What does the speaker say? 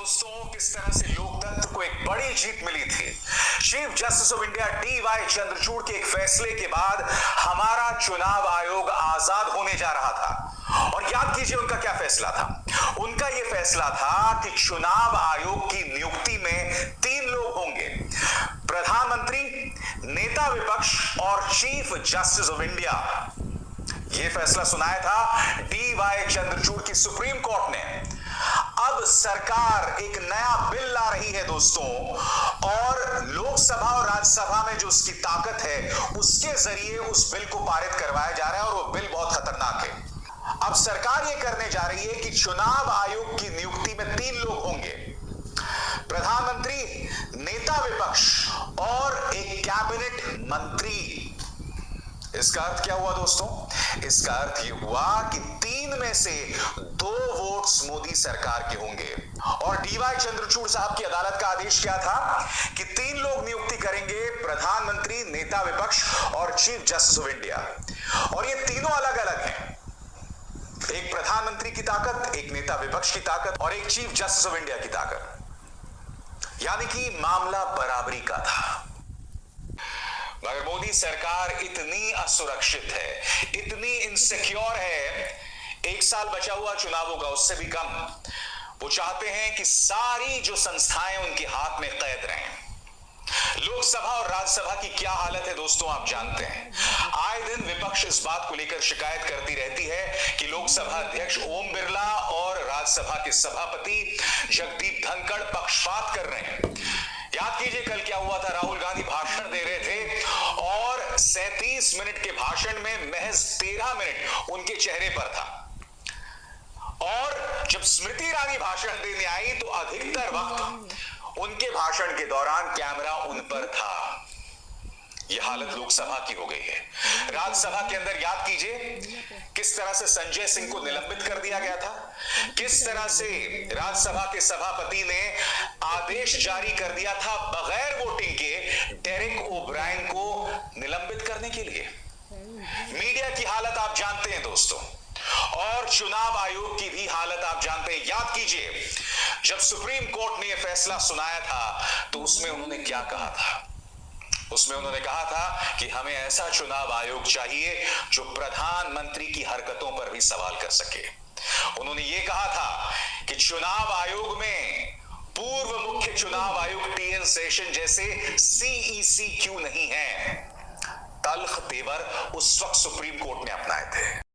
दोस्तों किस तरह से लोकतंत्र को एक बड़ी जीत मिली थी। Chief justice of India DY Chandrachud के एक फैसले के बाद हमारा चुनाव आयोग आजाद होने जा रहा था। और याद कीजिए उनका क्या फैसला था। उनका यह फैसला था कि चुनाव आयोग की नियुक्ति में 3 लोग होंगे, प्रधानमंत्री, नेता विपक्ष और चीफ जस्टिस ऑफ इंडिया। यह फैसला सुनाया था DY चंद्रचूड़ की सुप्रीम कोर्ट ने। अब सरकार एक नया बिल ला रही है दोस्तों, और लोकसभा और राज्यसभा में जो उसकी ताकत है उसके जरिए उस बिल को पारित करवाया जा रहा है, और वो बिल बहुत खतरनाक है। अब सरकार ये करने जा रही है कि चुनाव आयोग की नियुक्ति में 3 लोग होंगे, प्रधानमंत्री, नेता विपक्ष और एक कैबिनेट मंत्री। इसका अर्थ क्या हुआ दोस्तों? इसका अर्थ यह हुआ कि 3 में से 2 वोट्स मोदी सरकार के होंगे। और DY चंद्रचूड़ साहब की अदालत का आदेश क्या था कि 3 लोग नियुक्ति करेंगे, प्रधानमंत्री, नेता विपक्ष और चीफ जस्टिस ऑफ इंडिया। और ये तीनों अलग अलग हैं, एक प्रधानमंत्री की ताकत, एक नेता विपक्ष की ताकत और एक चीफ जस्टिस ऑफ इंडिया की ताकत। यानी कि मामला बराबरी का था। मगर मोदी सरकार इतनी असुरक्षित है, इतनी इनसिक्योर है, 1 साल बचा हुआ चुनावों का, उससे भी कम। वो चाहते हैं कि सारी जो संस्थाएं उनके हाथ में कैद रहें। लोकसभा और राज्यसभा की क्या हालत है दोस्तों, आप जानते हैं। आए दिन विपक्ष इस बात को लेकर शिकायत करती रहती है कि लोकसभा अध्यक्ष ओम बिरला और राज्यसभा के सभापति जगदीप धनखड़ पक्षपात कर रहे हैं। याद कीजिए कल क्या हुआ था, राहुल गांधी भाषण दे रहे थे और 37 मिनट के भाषण में महज 13 मिनट उनके चेहरे पर था। और जब स्मृति ईरानी भाषण देने आई तो अधिकतर वक्त उनके भाषण के दौरान कैमरा उन पर था। यह हालत लोकसभा की हो गई है। राज्यसभा के अंदर याद कीजिए किस तरह से संजय सिंह को निलंबित कर दिया गया था, किस तरह से राज्यसभा के सभापति ने आदेश जारी कर दिया था बगैर वोटिंग के डेरेक ओब्रायन को निलंबित करने के लिए। मीडिया की हालत आप जानते हैं दोस्तों, और चुनाव आयोग की भी हालत आप जानते हैं। याद कीजिए जब सुप्रीम कोर्ट ने यह फैसला सुनाया था तो उसमें उन्होंने क्या कहा था? उसमें उन्होंने कहा था कि हमें ऐसा चुनाव आयोग चाहिए जो प्रधानमंत्री की हरकतों पर भी सवाल कर सके। उन्होंने यह कहा था कि चुनाव आयोग में पूर्व मुख्य चुनाव आयुक्त TN शेषन जैसे CEC क्यों नहीं है। तल्ख तेवर उस वक्त सुप्रीम कोर्ट ने अपनाए थे।